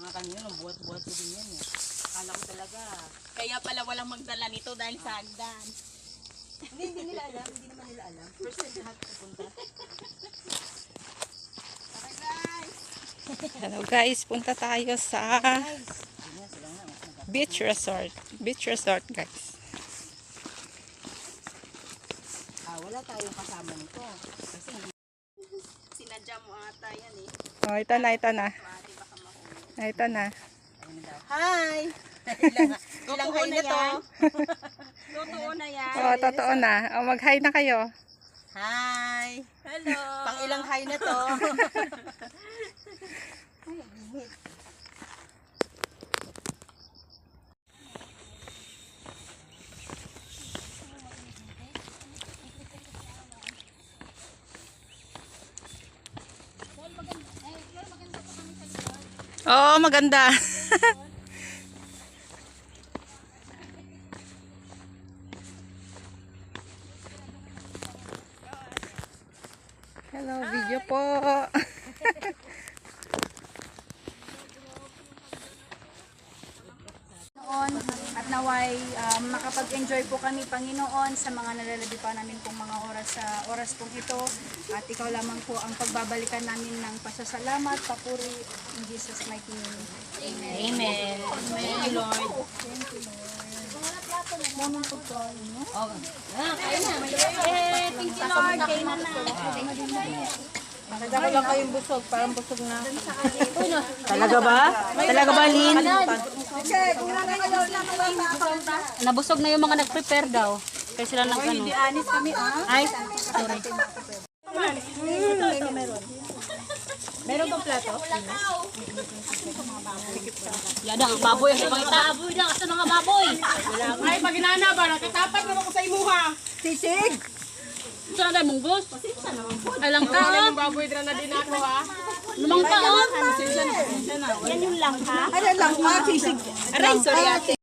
Mga kanina, nung buhat-buhat ko din yan eh. Akala ko talaga. Kaya pala walang magdala nito dahil sa hagdan. Hindi nila alam, hindi naman nila alam. First time lahat pupunta. Okay guys! Hello guys, punta tayo sa beach resort. Beach resort guys. Wala tayong kasama nito. Kasi Sinadya mo ata yan eh. Oh, ito na, ito na. Ate baka mahulog. Ito na. hi! Ilang hi na to? Totoo na yan. Oh, totoo na. Oh, mag-hi na kayo. Hi! Hello! Pang ilang hi na to? Oh, maganda. Hello, video po. At naway makapag-enjoy po kami, Panginoon, sa mga nalalabi pa namin pong mga oras pong ito. At ikaw lamang po ang pagbabalikan namin ng pasasalamat, papuri, in Jesus' mighty name. Amen. Amen. Thank you, Lord. Thank you, Lord. Moment po po, no? Thank you Lord. Kay nanay. Nakita ko lang kayong busog, parang busog na. Talaga ba? Talaga ba, Lynn? Nabusog na yung mga nag-prepare daw. Kaya sila nang ano. Anis kami, Ay, sorry. Meron bang plato? Yada ang baboy ang ipangita. Baboy na, asa na nga baboy? Ay, pag inana ba? Nakatapat naman ko sa imuha. Sisig! Ito na tayo munggos. Alang ka. Ang baboy dira na din ako, ha? Lumang ka, oh. Ano lang ka, sisig? Aray, sorry ate.